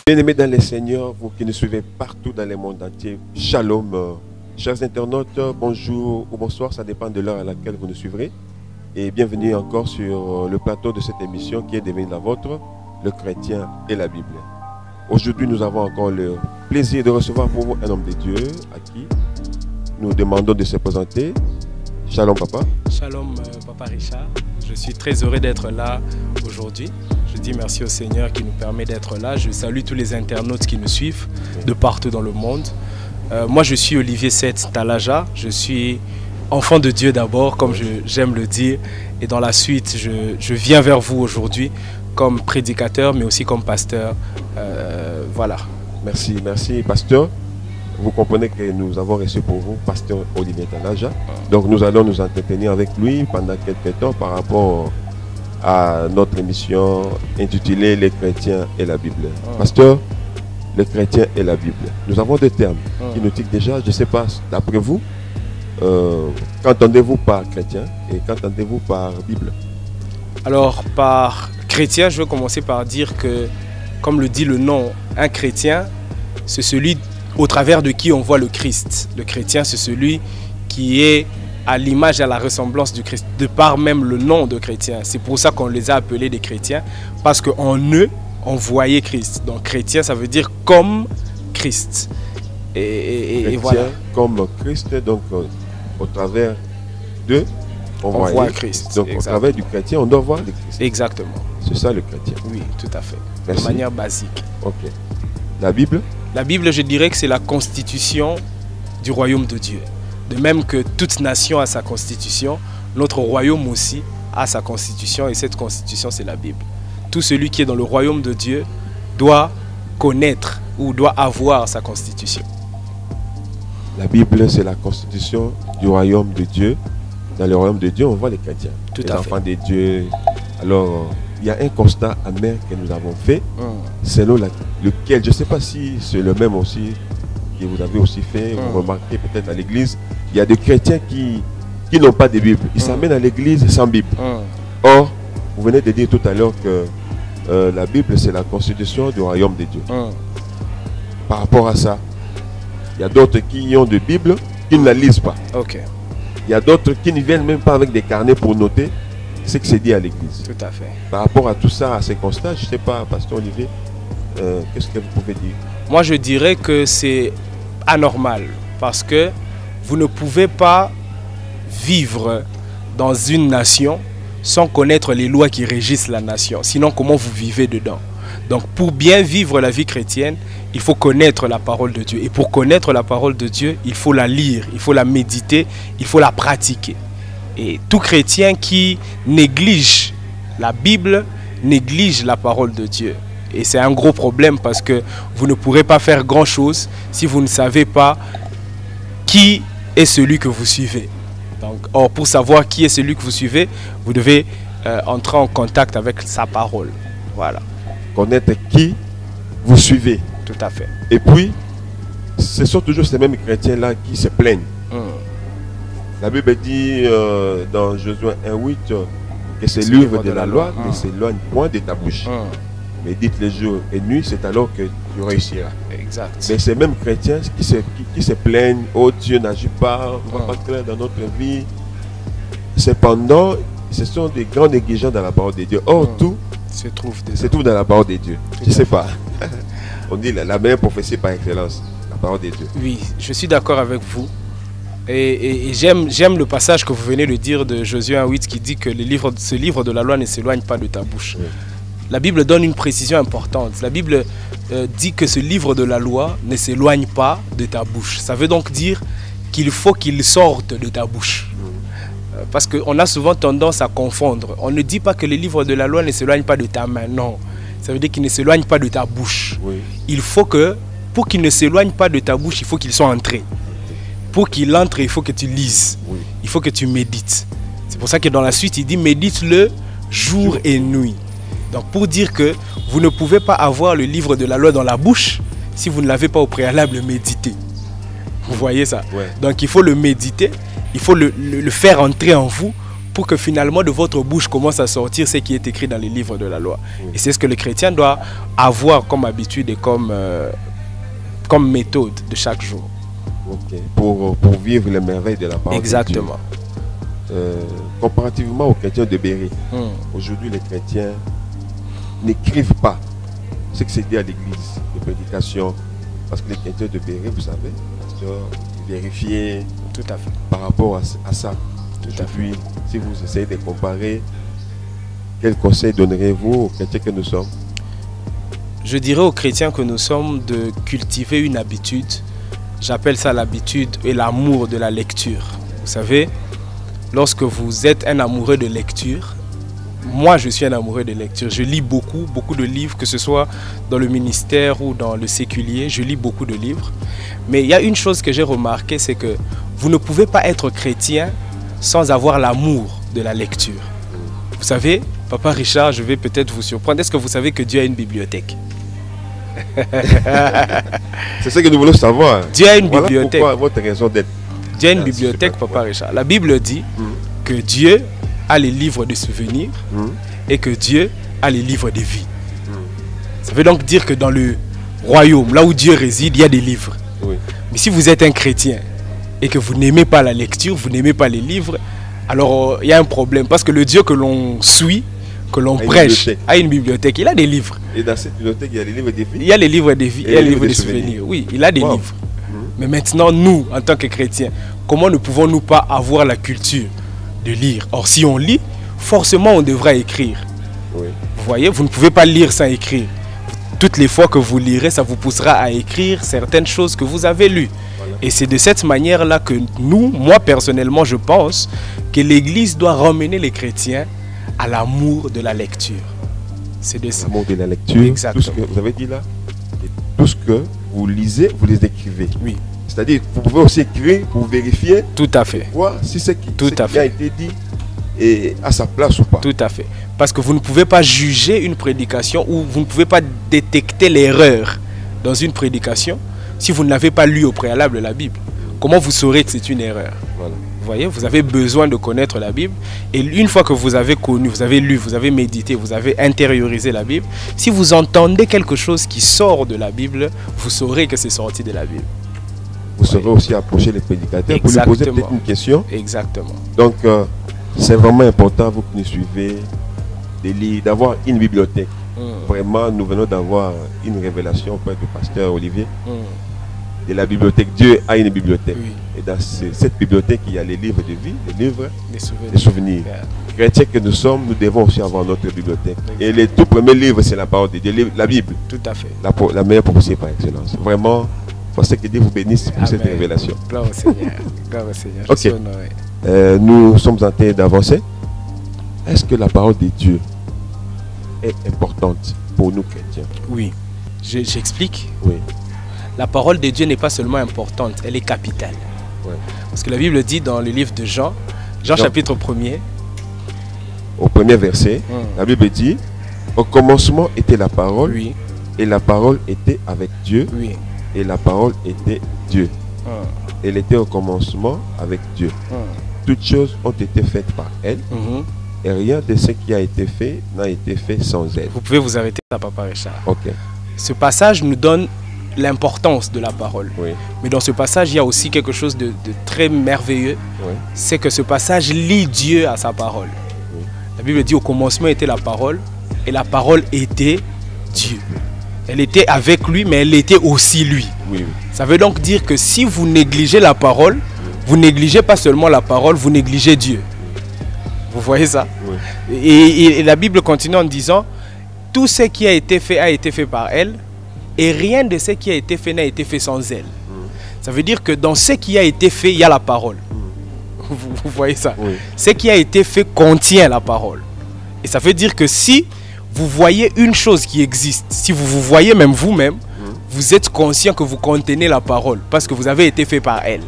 Bien-aimés dans les Seigneurs, vous qui nous suivez partout dans le monde entier, shalom. Chers internautes, bonjour ou bonsoir, ça dépend de l'heure à laquelle vous nous suivrez. Et bienvenue encore sur le plateau de cette émission qui est devenue la vôtre, le chrétien et la Bible. Aujourd'hui, nous avons encore le plaisir de recevoir pour vous un homme de Dieu à qui nous demandons de se présenter. Shalom papa. Shalom papa Richard. Je suis très heureux d'être là aujourd'hui. Je dis merci au Seigneur qui nous permet d'être là. Je salue tous les internautes qui nous suivent de partout dans le monde. Moi, je suis Olivier Seth Talaja. Je suis enfant de Dieu d'abord, comme j'aime le dire. Et dans la suite, je viens vers vous aujourd'hui comme prédicateur, mais aussi comme pasteur. Voilà. Merci, merci pasteur. Vous comprenez que nous avons reçu pour vous pasteur Olivier Talaja. Donc nous allons nous entretenir avec lui pendant quelques temps par rapport à notre émission intitulée Les chrétiens et la Bible. Pasteur, les chrétiens et la Bible. Nous avons deux termes qui nous tiquent déjà. Je ne sais pas, d'après vous, qu'entendez-vous par chrétien et qu'entendez-vous par Bible? Alors, par chrétien, je vais commencer par dire que, comme le dit le nom, un chrétien, c'est celui au travers de qui on voit le Christ. Le chrétien, c'est celui qui est à l'image et à la ressemblance du Christ, de par même le nom de chrétien. C'est pour ça qu'on les a appelés des chrétiens, parce qu'en eux, on voyait Christ. Donc chrétien, ça veut dire comme Christ. Et voilà. Comme Christ, donc au travers d'eux, on voit Christ. Donc au travers du chrétien, on doit voir le Christ. Exactement. C'est ça le chrétien. Oui, tout à fait. Merci. De manière basique. Ok. La Bible? La Bible, je dirais que c'est la constitution du royaume de Dieu. De même que toute nation a sa constitution, notre royaume aussi a sa constitution, et cette constitution, c'est la Bible. Tout celui qui est dans le royaume de Dieu doit connaître ou doit avoir sa constitution. La Bible, c'est la constitution du royaume de Dieu. Dans le royaume de Dieu, on voit les chrétiens, les enfants de Dieu. Alors, il y a un constat amer que nous avons fait, selon lequel, je ne sais pas si c'est le même aussi que vous avez aussi fait, vous remarquez peut-être à l'église, il y a des chrétiens qui n'ont pas de Bible. Ils s'amènent à l'église sans Bible. Or, vous venez de dire tout à l'heure que la Bible, c'est la constitution du royaume de Dieu. Par rapport à ça, il y a d'autres qui ont de Bible, qui ne la lisent pas. Il y a d'autres qui ne viennent même pas avec des carnets pour noter ce qui s'est dit à l'église. Tout à fait. Par rapport à tout ça, à ces constats, je ne sais pas, pasteur Olivier, qu'est-ce que vous pouvez dire? Moi, je dirais que c'est anormal, parce que vous ne pouvez pas vivre dans une nation sans connaître les lois qui régissent la nation. Sinon, comment vous vivez dedans? Donc, pour bien vivre la vie chrétienne, il faut connaître la parole de Dieu. Et pour connaître la parole de Dieu, il faut la lire, il faut la méditer, il faut la pratiquer. Et tout chrétien qui néglige la Bible, néglige la parole de Dieu. Et c'est un gros problème, parce que vous ne pourrez pas faire grand-chose si vous ne savez pas qui est celui que vous suivez. Donc, or, pour savoir qui est celui que vous suivez, vous devez entrer en contact avec sa parole. Voilà. Connaître qui vous suivez. Tout à fait. Et puis, ce sont toujours ces mêmes chrétiens-là qui se plaignent. La Bible dit dans Josué 1:8 que ce livre de la loi ne s'éloigne point de ta bouche. Médite les jours et nuits, c'est alors que tu réussiras. Exact. Mais ces mêmes chrétiens qui se plaignent, oh Dieu n'agit pas, on ne va pas clair dans notre vie. Cependant, ce sont des grands négligents dans la parole de Dieu. Or, tout se trouve dans la parole de Dieu. Je ne sais pas. On dit la meilleure prophétie par excellence, la parole de Dieu. Oui, je suis d'accord avec vous. Et j'aime le passage que vous venez de dire de Josué 1:8 qui dit que ce livre de la loi ne s'éloigne pas de ta bouche. Oui. La Bible donne une précision importante. La Bible dit que ce livre de la loi ne s'éloigne pas de ta bouche. Ça veut donc dire qu'il faut qu'il sorte de ta bouche. Parce qu'on a souvent tendance à confondre. On ne dit pas que le livre de la loi ne s'éloigne pas de ta main. Non. Ça veut dire qu'il ne s'éloigne pas de ta bouche. Oui. Il faut que, pour qu'il ne s'éloigne pas de ta bouche, il faut qu'il soit entré. Pour qu'il entre, il faut que tu lises. Oui. Il faut que tu médites. C'est pour ça que dans la suite, il dit médite-le jour et nuit. Donc pour dire que vous ne pouvez pas avoir le livre de la loi dans la bouche si vous ne l'avez pas au préalable médité. Vous voyez ça? Ouais. Donc il faut le méditer, il faut le faire entrer en vous pour que finalement de votre bouche commence à sortir ce qui est écrit dans les livres de la loi. Et c'est ce que le chrétien doit avoir comme habitude et comme méthode de chaque jour. Okay. Pour vivre les merveilles de la parole. Exactement. De Dieu. Comparativement aux chrétiens de Béret, aujourd'hui les chrétiens n'écrivent pas ce qui s'est dit à l'église, de prédication, parce que les chrétiens de Béret, vous savez, vérifier tout à fait par rapport à ça. Aujourd'hui, si vous essayez de comparer, quel conseil donnerez-vous aux chrétiens que nous sommes? Je dirais aux chrétiens que nous sommes de cultiver une habitude. J'appelle ça l'habitude et l'amour de la lecture. Vous savez, lorsque vous êtes un amoureux de lecture, moi je suis un amoureux de lecture. Je lis beaucoup de livres, que ce soit dans le ministère ou dans le séculier. Je lis beaucoup de livres. Mais il y a une chose que j'ai remarqué, c'est que vous ne pouvez pas être chrétien sans avoir l'amour de la lecture. Vous savez, Papa Richard, je vais peut-être vous surprendre. Est-ce que vous savez que Dieu a une bibliothèque? C'est ce que nous voulons savoir. Dieu a une bibliothèque. Pourquoi votre raison d'être? Dieu a une bibliothèque, Papa Richard. La Bible dit que Dieu a les livres de souvenirs et que Dieu a les livres de vie. Ça veut donc dire que dans le royaume, là où Dieu réside, il y a des livres. Oui. Mais si vous êtes un chrétien et que vous n'aimez pas la lecture, vous n'aimez pas les livres, alors il y a un problème. Parce que le Dieu que l'on suit, que l'on prêche, a une bibliothèque. Il a des livres. Et dans cette bibliothèque, il y a les livres de vie. Il y a les livres de vie, il y a les livres de souvenirs. Oui, il a des livres. Mais maintenant, nous, en tant que chrétiens, comment ne pouvons-nous pas avoir la culture de lire? Or, si on lit, forcément, on devra écrire. Oui. Vous voyez, vous ne pouvez pas lire sans écrire. Toutes les fois que vous lirez, ça vous poussera à écrire certaines choses que vous avez lues. Voilà. Et c'est de cette manière-là que nous, moi personnellement, je pense que l'Église doit ramener les chrétiens à l'amour de la lecture. C'est de l'amour de la lecture. Exactement. Tout ce que vous avez dit là, et tout ce que vous lisez, vous les écrivez. Oui. C'est-à-dire, vous pouvez aussi écrire pour vérifier. Tout à fait. Voir si ce qui a été dit est à sa place ou pas. Tout à fait. Parce que vous ne pouvez pas juger une prédication ou vous ne pouvez pas détecter l'erreur dans une prédication si vous n'avez pas lu au préalable la Bible. Comment vous saurez que c'est une erreur? Voilà. Vous voyez, vous avez besoin de connaître la Bible. Et une fois que vous avez connu, vous avez lu, vous avez médité, vous avez intériorisé la Bible, si vous entendez quelque chose qui sort de la Bible, vous saurez que c'est sorti de la Bible. Vous saurez aussi approcher les prédicateurs pour lui poser peut-être une question. Exactement. Donc, c'est vraiment important, vous qui nous suivez, de lire, d'avoir une bibliothèque. Vraiment, nous venons d'avoir une révélation auprès du pasteur Olivier. De la bibliothèque. Dieu a une bibliothèque. Oui. Et dans cette bibliothèque, il y a les livres de vie, les livres des souvenirs. Yeah. Chrétiens que nous sommes, nous devons aussi avoir notre bibliothèque. Et le tout premier livre, c'est la parole de Dieu, la Bible. Tout à fait. La meilleure prophétie par excellence. Vraiment, je pense que Dieu vous bénisse pour cette révélation. Gloire au Seigneur. Gloire au Seigneur. Ok. Nous sommes en train d'avancer. Est-ce que la parole de Dieu est importante pour nous chrétiens? Oui. J'explique. Oui. La parole de Dieu n'est pas seulement importante, elle est capitale. Ouais. Parce que la Bible dit dans le livre de Jean, chapitre 1er. Au premier verset, la Bible dit, au commencement était la parole, oui. Et la parole était avec Dieu, oui. Et la parole était Dieu. Elle était au commencement avec Dieu. Toutes choses ont été faites par elle, et rien de ce qui a été fait n'a été fait sans elle. Vous pouvez vous arrêter là, Papa Richard. Ok. Ce passage nous donne l'importance de la parole. Oui. Mais dans ce passage, il y a aussi quelque chose de très merveilleux. Oui. C'est que ce passage lie Dieu à sa parole. Oui. La Bible dit au commencement était la parole et la parole était Dieu. Elle était avec lui, mais elle était aussi lui. Oui. Ça veut donc dire que si vous négligez la parole, vous négligez pas seulement la parole, vous négligez Dieu. Vous voyez ça? Oui. Et la Bible continue en disant, tout ce qui a été fait par elle, et rien de ce qui a été fait n'a été fait sans elle. Ça veut dire que dans ce qui a été fait, il y a la parole. Vous voyez ça? Oui. Ce qui a été fait contient la parole. Et ça veut dire que si vous voyez une chose qui existe, si vous vous voyez même vous-même, vous êtes conscient que vous contenez la parole parce que vous avez été fait par elle.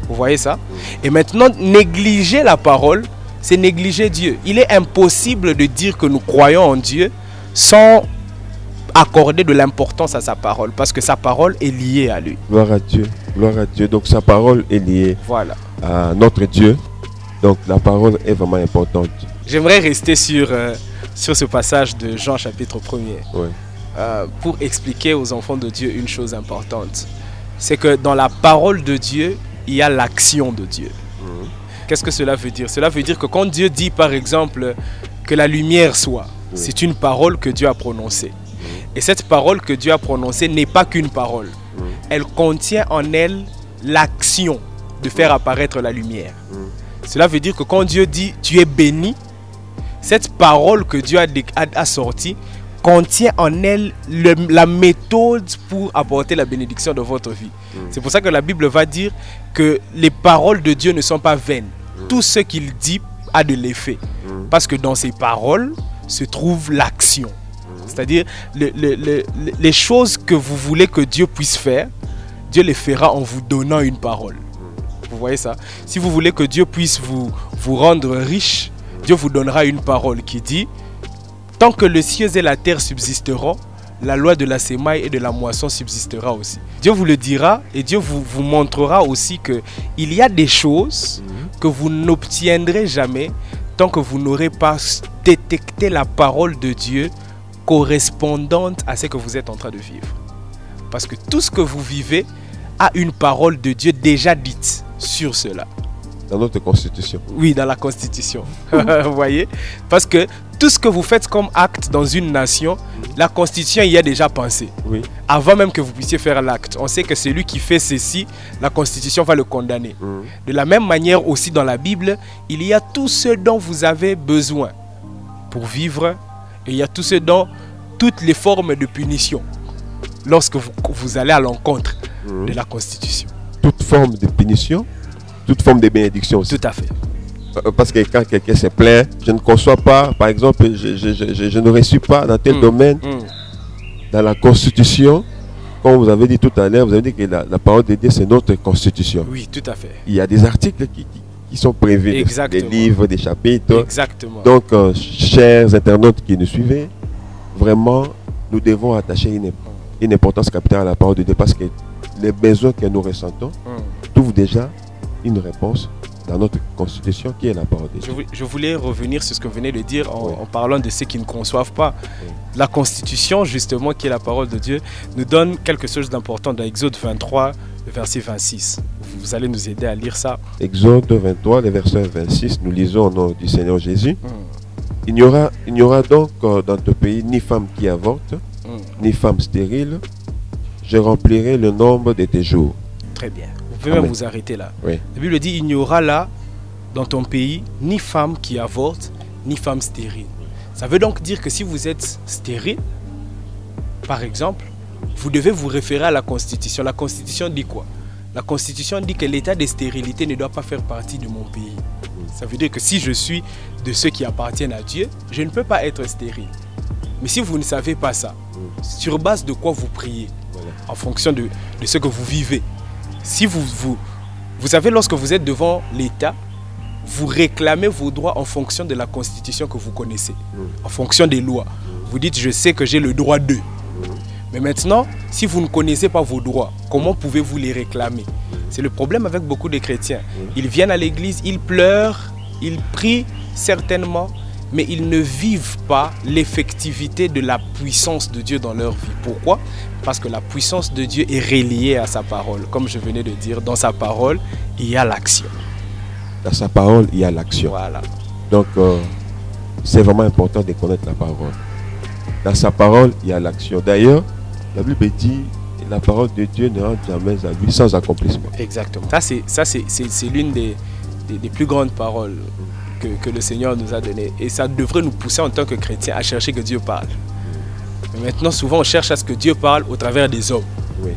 Vous voyez ça? Et maintenant, négliger la parole, c'est négliger Dieu. Il est impossible de dire que nous croyons en Dieu sans accorder de l'importance à sa parole, parce que sa parole est liée à lui. Gloire à Dieu, gloire à Dieu. Donc sa parole est liée voilà. à notre Dieu. Donc la parole est vraiment importante. J'aimerais rester sur ce passage de Jean chapitre 1er. Ouais. Pour expliquer aux enfants de Dieu une chose importante. C'est que dans la parole de Dieu, il y a l'action de Dieu. Qu'est-ce que cela veut dire? Cela veut dire que quand Dieu dit par exemple que la lumière soit, c'est une parole que Dieu a prononcée. Et cette parole que Dieu a prononcée n'est pas qu'une parole. Elle contient en elle l'action de faire apparaître la lumière. Cela veut dire que quand Dieu dit tu es béni, cette parole que Dieu a sortie contient en elle la méthode pour apporter la bénédiction dans votre vie. C'est pour ça que la Bible va dire que les paroles de Dieu ne sont pas vaines. Tout ce qu'il dit a de l'effet. Parce que dans ces paroles se trouve l'action. C'est-à-dire les choses que vous voulez que Dieu puisse faire, Dieu les fera en vous donnant une parole. Vous voyez ça? Si vous voulez que Dieu puisse vous rendre riche, Dieu vous donnera une parole qui dit: tant que les cieux et la terre subsisteront, la loi de la semaille et de la moisson subsistera aussi. Dieu vous le dira et Dieu vous montrera aussi qu'il y a des choses que vous n'obtiendrez jamais tant que vous n'aurez pas détecté la parole de Dieu correspondante à ce que vous êtes en train de vivre. Parce que tout ce que vous vivez a une parole de Dieu déjà dite sur cela. Dans notre constitution. Oui, dans la constitution. Vous voyez? Parce que tout ce que vous faites comme acte dans une nation, la constitution y a déjà pensé. Oui. Avant même que vous puissiez faire l'acte. On sait que celui qui fait ceci, la constitution va le condamner. De la même manière aussi dans la Bible, il y a tout ce dont vous avez besoin pour vivre. Et il y a tout ce dont toutes les formes de punition lorsque vous allez à l'encontre de la constitution. Toute forme de punition, toute forme de bénédiction aussi. Tout à fait. Parce que quand quelqu'un se plaint, je ne conçois pas, par exemple, je ne reçus pas dans tel domaine, dans la constitution, comme vous avez dit tout à l'heure, vous avez dit que la parole de Dieu, c'est notre constitution. Oui, tout à fait. Il y a des articles qui sont prévus, des livres, des chapitres. Exactement. Donc, chers internautes qui nous suivez, vraiment, nous devons attacher une importance capitale à la parole de Dieu parce que les besoins que nous ressentons trouvent déjà une réponse dans notre constitution qui est la parole de Dieu. Je voulais revenir sur ce que vous venez de dire en parlant de ceux qui ne conçoivent pas. La constitution, justement, qui est la parole de Dieu, nous donne quelque chose d'important dans Exode 23, le verset 26. Vous allez nous aider à lire ça. Exode 23, le verset 26, nous lisons au nom du Seigneur Jésus. Il n'y aura donc dans ton pays ni femme qui avorte, ni femme stérile. Je remplirai le nombre de tes jours. Très bien. Vous pouvez même vous arrêter là. Oui. La Bible dit, il n'y aura là, dans ton pays, ni femme qui avorte, ni femme stérile. Ça veut donc dire que si vous êtes stérile, par exemple, vous devez vous référer à la Constitution. La Constitution dit quoi? La Constitution dit que l'état de stérilité ne doit pas faire partie de mon pays. Ça veut dire que si je suis de ceux qui appartiennent à Dieu, je ne peux pas être stérile. Mais si vous ne savez pas ça, sur base de quoi vous priez, en fonction de ce que vous vivez. Si vous savez, lorsque vous êtes devant l'État, vous réclamez vos droits en fonction de la constitution que vous connaissez, en fonction des lois. Vous dites, je sais que j'ai le droit de. Mais maintenant, si vous ne connaissez pas vos droits, comment pouvez-vous les réclamer? C'est le problème avec beaucoup de chrétiens. Ils viennent à l'église, ils pleurent, ils prient certainement, mais ils ne vivent pas l'effectivité de la puissance de Dieu dans leur vie. Pourquoi? Parce que la puissance de Dieu est reliée à sa parole. Comme je venais de dire, dans sa parole, il y a l'action. Dans sa parole, il y a l'action. Voilà. Donc, c'est vraiment important de connaître la parole. Dans sa parole, il y a l'action. D'ailleurs, la Bible dit, la parole de Dieu ne rentre jamais à lui sans accomplissement. Exactement. Ça, c'est l'une des plus grandes paroles que le Seigneur nous a données. Et ça devrait nous pousser en tant que chrétiens à chercher que Dieu parle. Mais maintenant, souvent, on cherche à ce que Dieu parle au travers des hommes,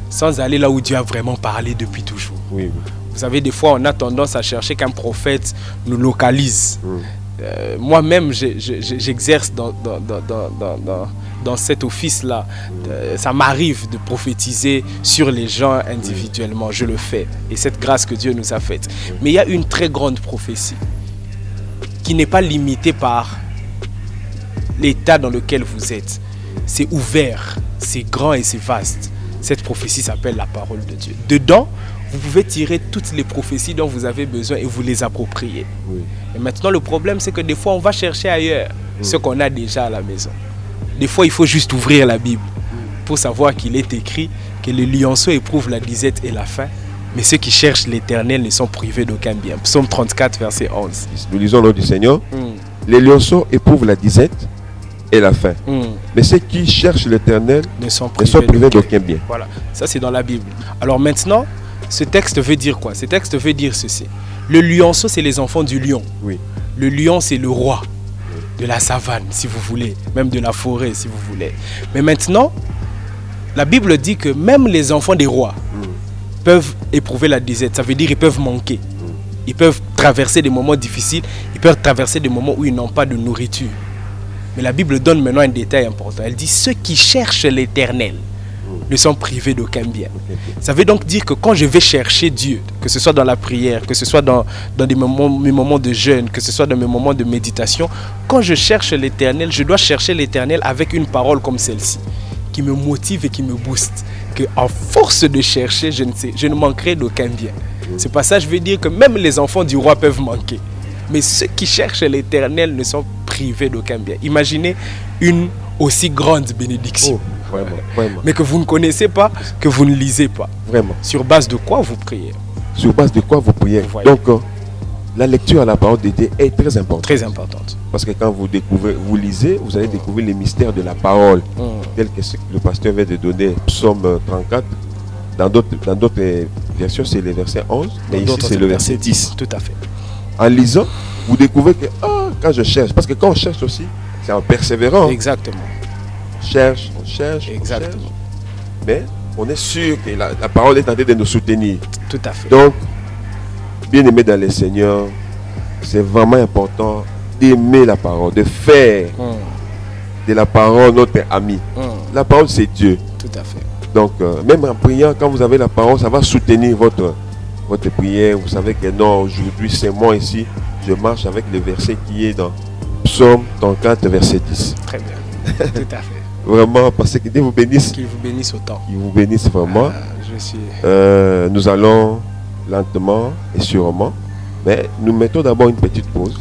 sans aller là où Dieu a vraiment parlé depuis toujours. Vous savez, des fois, on a tendance à chercher qu'un prophète nous localise. Moi-même, j'exerce dans cet office-là. Ça m'arrive de prophétiser sur les gens individuellement. Je le fais. Et cette grâce que Dieu nous a faite. Mais il y a une très grande prophétie qui n'est pas limitée par l'état dans lequel vous êtes. C'est ouvert, c'est grand et c'est vaste. Cette prophétie s'appelle la parole de Dieu. Dedans, vous pouvez tirer toutes les prophéties dont vous avez besoin et vous les approprier. Oui. Et maintenant, le problème, c'est que des fois, on va chercher ailleurs ce qu'on a déjà à la maison. Des fois, il faut juste ouvrir la Bible pour savoir qu'il est écrit que les lionceaux éprouvent la disette et la faim, mais ceux qui cherchent l'Éternel ne sont privés d'aucun bien. Psaume 34, verset 11. Nous lisons l'ordre du Seigneur. Les lionceaux éprouvent la disette et la faim. Mais ceux qui cherchent l'Éternel ne sont privés d'aucun bien. Voilà, ça c'est dans la Bible. Alors maintenant, ce texte veut dire quoi? Ce texte veut dire ceci. Le lionceau, c'est les enfants du lion. Oui. Le lion, c'est le roi de la savane, si vous voulez. Même de la forêt, si vous voulez. Mais maintenant, la Bible dit que même les enfants des rois peuvent éprouver la disette. Ça veut dire qu'ils peuvent manquer. Ils peuvent traverser des moments difficiles. Ils peuvent traverser des moments où ils n'ont pas de nourriture. Mais la Bible donne maintenant un détail important. Elle dit, ceux qui cherchent l'Éternel ne sont privés d'aucun bien. Ça veut donc dire que quand je vais chercher Dieu, que ce soit dans la prière, que ce soit dans mes moments de jeûne, que ce soit dans mes moments de méditation, quand je cherche l'Éternel, je dois chercher l'Éternel avec une parole comme celle-ci, qui me motive et qui me booste. Que en force de chercher, je ne manquerai d'aucun bien. Ce passage veut dire que même les enfants du roi peuvent manquer. Mais ceux qui cherchent l'Éternel ne sont privés d'aucun bien. Imaginez une aussi grande bénédiction. Oh, vraiment. Mais que vous ne connaissez pas, que vous ne lisez pas. Vraiment. Sur base de quoi vous priez? Sur base de quoi vous priez? Donc, la lecture à la parole de Dieu est très importante. Très importante. Parce que quand vous découvrez, vous lisez, vous allez découvrir les mystères de la parole. Tel que le pasteur vient de donner, Psaume 34. Dans d'autres versions, c'est le verset 11. Mais ici, c'est le verset 10. Tout à fait. En lisant, vous découvrez que quand je cherche, parce que quand on cherche aussi, c'est en persévérant. Exactement. On cherche. Exactement. Mais on est sûr que la parole est en train de nous soutenir. Tout à fait. Donc, bien aimé dans le Seigneur, c'est vraiment important d'aimer la parole, de faire de la parole notre ami. La parole, c'est Dieu. Tout à fait. Donc, même en priant, quand vous avez la parole, ça va soutenir votre prière. Vous savez que non, aujourd'hui, c'est moi ici. Je marche avec le verset qui est dans Psaume 34, verset 10. Très bien. Tout à fait. Vraiment, parce que Dieu vous bénisse. Qu'il vous bénisse autant. Qu'il vous bénisse vraiment. Nous allons lentement et sûrement. Mais nous mettons d'abord une petite pause.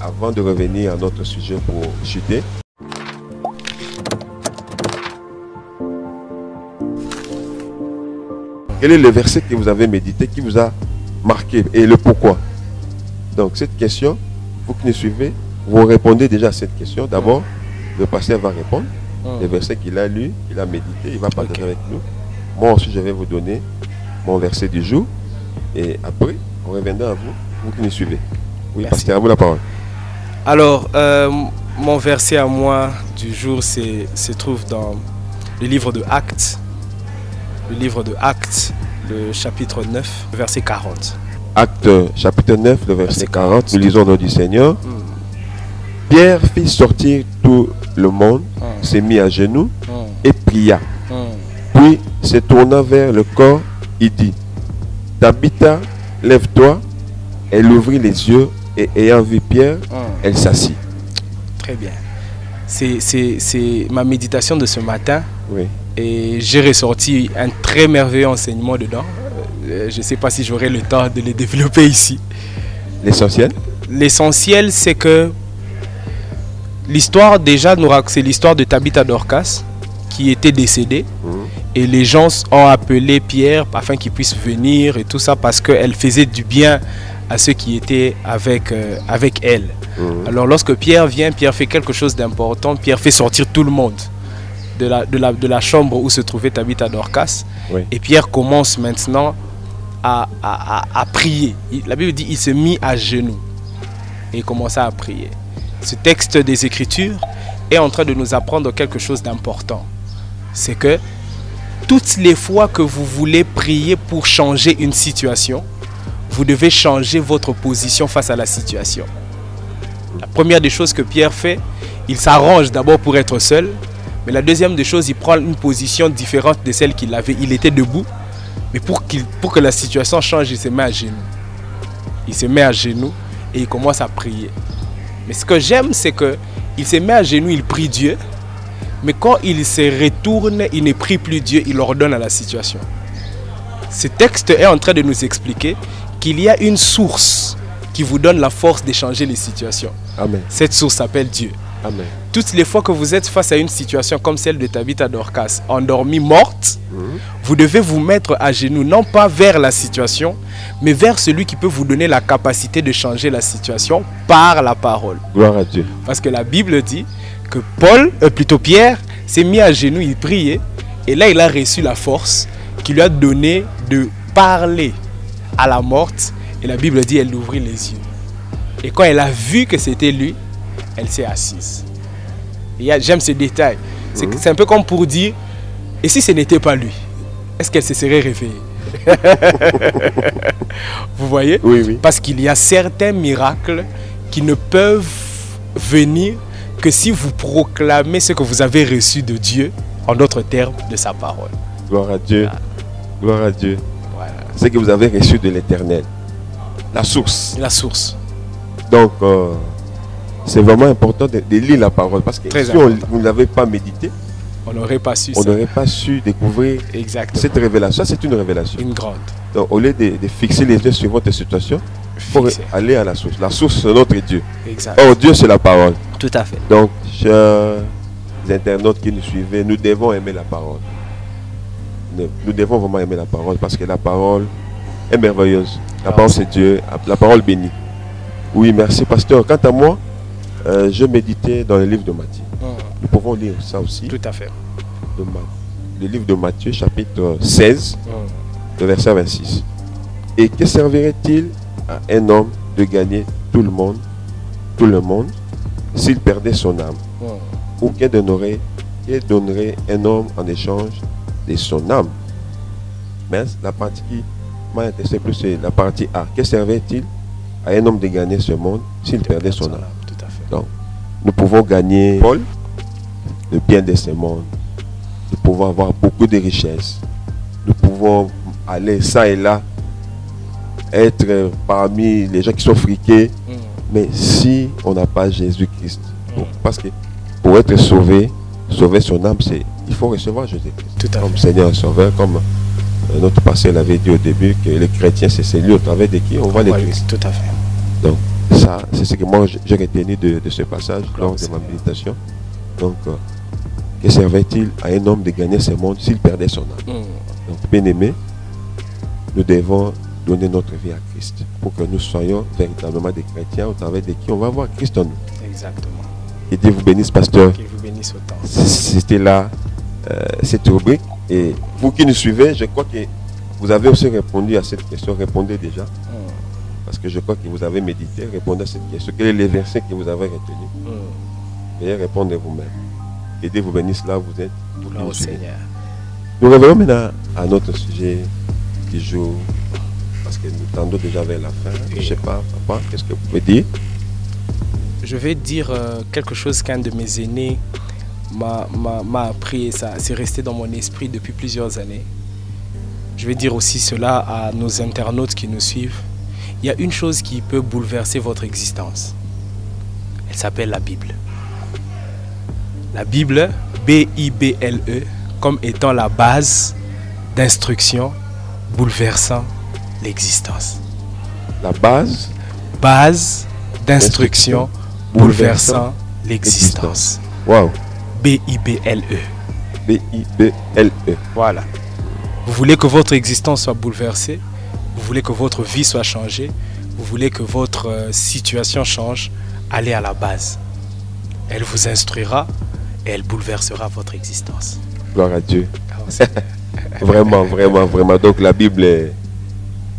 Avant de revenir à notre sujet pour chuter. Quel est le verset que vous avez médité, qui vous a marqué et le pourquoi? Donc cette question, vous qui nous suivez, vous répondez déjà à cette question. D'abord, le pasteur va répondre. Le verset qu'il a lu, qu'il a médité, il va partager avec nous. Moi aussi, je vais vous donner mon verset du jour. Et après, on reviendra à vous, vous qui nous suivez. Oui, pasteur, à vous la parole. Alors, mon verset à moi du jour se trouve dans le livre de Actes. Le livre de Actes, le chapitre 9, verset 40. Actes, chapitre 9, le verset 40. Nous lisons au nom du Seigneur. Pierre fit sortir tout le monde, s'est mis à genoux et pria. Puis se tourna vers le corps, il dit, Tabitha, lève-toi. Elle ouvrit les yeux et ayant vu Pierre, elle s'assit. Très bien. C'est ma méditation de ce matin. Oui. Et j'ai ressorti un très merveilleux enseignement dedans. Je ne sais pas si j'aurai le temps de le développer ici. L'essentiel? L'essentiel, c'est que l'histoire, déjà, c'est l'histoire de Tabitha Dorcas qui était décédée. Et les gens ont appelé Pierre afin qu'il puisse venir et tout ça parce qu'elle faisait du bien à ceux qui étaient avec elle. Alors lorsque Pierre vient, Pierre fait quelque chose d'important. Pierre fait sortir tout le monde de la chambre où se trouvait Tabitha Dorcas. Et Pierre commence maintenant à prier. La Bible dit qu'il se mit à genoux et il commença à prier. Ce texte des Écritures est en train de nous apprendre quelque chose d'important. C'est que toutes les fois que vous voulez prier pour changer une situation, vous devez changer votre position face à la situation. La première des choses que Pierre fait, il s'arrange d'abord pour être seul. Mais la deuxième des choses, il prend une position différente de celle qu'il avait. Il était debout, mais pour que la situation change, il se met à genoux. Il se met à genoux et il commence à prier. Mais ce que j'aime, c'est qu'il se met à genoux, il prie Dieu. Mais quand il se retourne, il ne prie plus Dieu, il ordonne à la situation. Ce texte est en train de nous expliquer qu'il y a une source qui vous donne la force d'échanger les situations. Amen. Cette source s'appelle Dieu. Amen. Toutes les fois que vous êtes face à une situation comme celle de Tabitha Dorcas, endormie, morte, vous devez vous mettre à genoux, non pas vers la situation, mais vers celui qui peut vous donner la capacité de changer la situation par la parole. Gloire à Dieu. Parce que la Bible dit que Pierre s'est mis à genoux, il priait, et là il a reçu la force qui lui a donné de parler à la morte. Et la Bible dit, elle ouvrit les yeux. Et quand elle a vu que c'était lui, elle s'est assise. J'aime ce détail. C'est un peu comme pour dire, et si ce n'était pas lui, est-ce qu'elle se serait réveillée? Vous voyez? Oui, oui. Parce qu'il y a certains miracles qui ne peuvent venir que si vous proclamez ce que vous avez reçu de Dieu, en d'autres termes, de sa parole. Gloire à Dieu. Voilà. Gloire à Dieu. Voilà. Ce que vous avez reçu de l'Éternel. La source. La source. Donc, c'est vraiment important de lire la parole. Parce que si vous ne l'avez pas médité, on n'aurait pas su on n'aurait pas su découvrir cette révélation. C'est une révélation. Une grande. Donc, au lieu de fixer les yeux sur votre situation, il faut aller à la source. La source, c'est notre Dieu. Exact. Or, Dieu, c'est la parole. Tout à fait. Donc, chers internautes qui nous suivez, nous devons aimer la parole. Nous devons vraiment aimer la parole parce que la parole est merveilleuse. La parole, c'est Dieu. La parole bénit. Oui, merci, pasteur. Quant à moi, je méditais dans le livre de Matthieu. Nous pouvons lire ça aussi. Tout à fait. Le livre de Matthieu, chapitre 16, le verset 26. Et que servirait-il à un homme de gagner tout le monde, s'il perdait son âme? Ou que donnerait un homme en échange de son âme? Mais la partie qui m'a intéressé plus, c'est la partie A. Que servait-il à un homme de gagner ce monde s'il perdait son âme? Tout à fait. Donc, nous pouvons gagner Paul, le bien de ce monde. Nous pouvons avoir beaucoup de richesses. Nous pouvons aller ça et là, être parmi les gens qui sont friqués. Mais si on n'a pas Jésus-Christ, parce que pour être sauver son âme, il faut recevoir Jésus-Christ comme Seigneur et Sauveur, comme notre pasteur l'avait dit au début, que les chrétiens, c'est celui au travers de qui on voit les Christ. Tout à fait. Donc, ça, c'est ce que moi j'ai retenu de ce passage lors de ma méditation. Donc, que servait-il à un homme de gagner ce monde s'il perdait son âme? Donc, bien aimé, nous devons donner notre vie à Christ pour que nous soyons véritablement des chrétiens au travers de qui on va voir Christ en nous. Exactement. Que Dieu vous bénisse, pasteur. Que vous bénisse autant. C'était là cette rubrique. Et vous qui nous suivez, je crois que vous avez aussi répondu à cette question. Répondez déjà. Parce que je crois que vous avez médité. Répondez à cette question. Quels sont les versets que vous avez retenus? Veuillez répondre vous-même. Que Dieu vous bénisse là où vous êtes. Gloire au Seigneur. Nous revenons maintenant à notre sujet du jour. Parce que nous tendons déjà vers la fin. Je ne sais pas, papa, qu'est-ce que vous pouvez dire? Je vais dire quelque chose qu'un de mes aînés m'a appris, et ça c'est resté dans mon esprit depuis plusieurs années. Je vais dire aussi cela à nos internautes qui nous suivent. Il y a une chose qui peut bouleverser votre existence. Elle s'appelle la Bible. La Bible, B-I-B-L-E, comme étant la base d'instruction bouleversant l'existence. La base d'instruction bouleversant l'existence. Wow. B-I-B-L-E. B-I-B-L-E. Voilà. Vous voulez que votre existence soit bouleversée, vous voulez que votre vie soit changée, vous voulez que votre situation change, allez à la base. Elle vous instruira et elle bouleversera votre existence. Gloire à Dieu. Vraiment, vraiment, vraiment. Donc la Bible,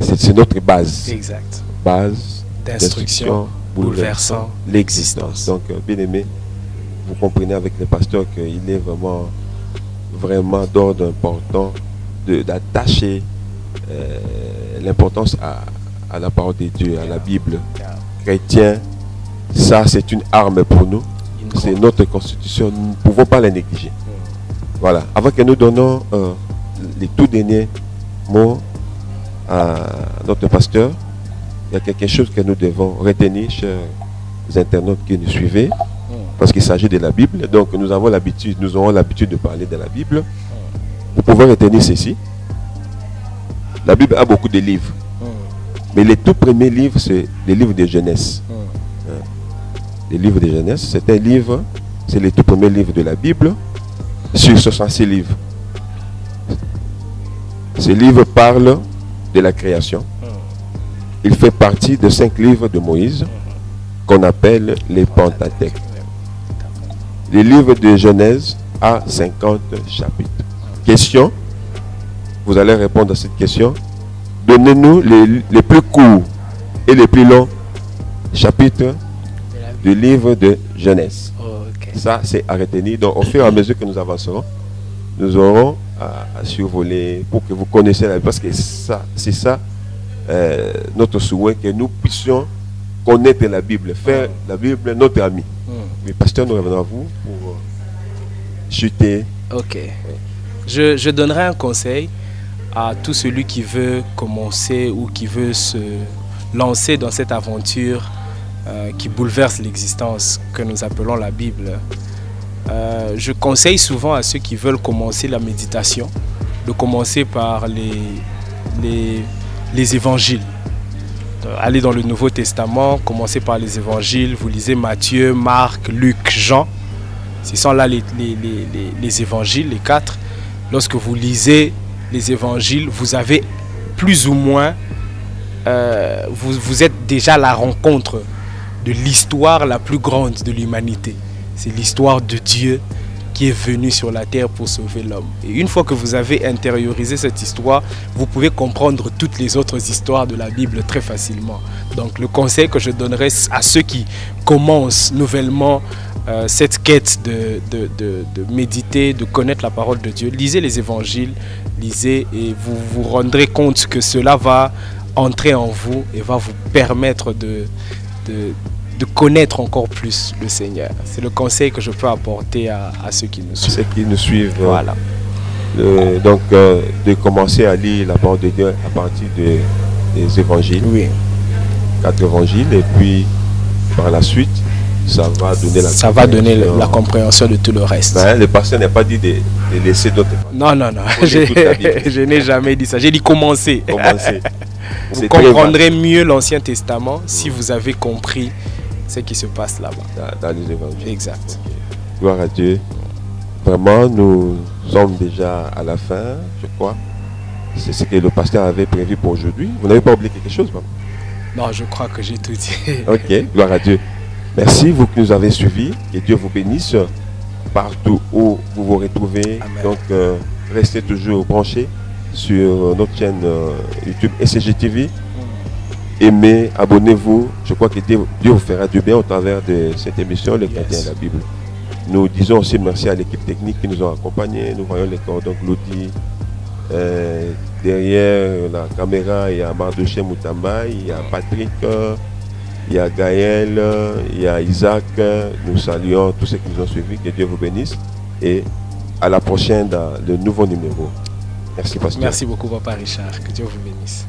c'est notre base. Exact. Base d'instruction bouleversant l'existence. Donc, bien aimé, vous comprenez avec le pasteur qu'il est vraiment d'ordre important d'attacher l'importance à la parole de Dieu, à la Bible. Chrétien, ça c'est une arme pour nous. C'est notre constitution. Nous ne pouvons pas la négliger. Voilà. Avant que nous donnons les tout derniers mots à notre pasteur, il y a quelque chose que nous devons retenir, chers internautes qui nous suivez, parce qu'il s'agit de la Bible. Donc nous aurons l'habitude de parler de la Bible. Vous pouvez retenir ceci. La Bible a beaucoup de livres. Mais les tout premiers livres, c'est les livres de Genèse. Les livres de Genèse, c'est un livre, c'est les tout premiers livres de la Bible, sur 66 livres. Ce livre parle de la création. Il fait partie de 5 livres de Moïse, qu'on appelle les Pentateuques. Le livre de Genèse a 50 chapitres. Question, vous allez répondre à cette question. Donnez-nous les plus courts et les plus longs chapitres du livre de Genèse. Ça, c'est à retenir. Donc, au fur et à mesure que nous avancerons, nous aurons à survoler pour que vous connaissiez la Bible. Parce que c'est ça notre souhait, que nous puissions connaître la Bible, faire la Bible notre ami. Mais pasteur, nous revenons à vous pour chuter. Ok. Je donnerai un conseil à tout celui qui veut commencer ou qui veut se lancer dans cette aventure qui bouleverse l'existence que nous appelons la Bible. Je conseille souvent à ceux qui veulent commencer la méditation de commencer par les évangiles. Allez dans le Nouveau Testament, commencez par les évangiles, vous lisez Matthieu, Marc, Luc, Jean. Ce sont là les évangiles, les 4. Lorsque vous lisez les évangiles, vous avez plus ou moins, vous êtes déjà à la rencontre de l'histoire la plus grande de l'humanité. C'est l'histoire de Dieu qui est venu sur la terre pour sauver l'homme. Et une fois que vous avez intériorisé cette histoire, vous pouvez comprendre toutes les autres histoires de la Bible très facilement. Donc le conseil que je donnerais à ceux qui commencent nouvellement cette quête de méditer, de connaître la parole de Dieu, lisez les évangiles, lisez et vous vous rendrez compte que cela va entrer en vous et va vous permettre de connaître encore plus le Seigneur. C'est le conseil que je peux apporter à ceux qui nous suivent. Ceux qui nous suivent. Voilà. Donc, de commencer à lire la parole de Dieu à partir des évangiles. Oui. 4 évangiles. Et puis, par la suite, ça va donner la compréhension de tout le reste. Ben, le pasteur n'a pas dit de laisser d'autres. Non. Je n'ai jamais dit ça. J'ai dit commencer. Vous comprendrez mieux l'Ancien Testament si vous avez compris ce qui se passe là-bas. Dans les évangiles. Exact. Okay. Gloire à Dieu. Vraiment, nous sommes déjà à la fin, je crois. C'est ce que le pasteur avait prévu pour aujourd'hui. Vous n'avez pas oublié quelque chose, maman? Non, je crois que j'ai tout dit. Ok, gloire à Dieu. Merci, vous qui nous avez suivis. Que Dieu vous bénisse partout où vous vous retrouvez. Amen. Donc, restez toujours branchés sur notre chaîne YouTube SCG TV. Aimez, abonnez-vous. Je crois que Dieu vous fera du bien au travers de cette émission, le chrétien et la Bible. Nous disons aussi merci à l'équipe technique qui nous a accompagnés. Nous voyons les cordons Glody. Derrière la caméra, il y a Mardoché Moutamba, il y a Patrick, il y a Gaël, il y a Isaac. Nous saluons tous ceux qui nous ont suivis. Que Dieu vous bénisse. Et à la prochaine dans le nouveau numéro. Merci, pasteur. Merci beaucoup, Papa Richard. Que Dieu vous bénisse.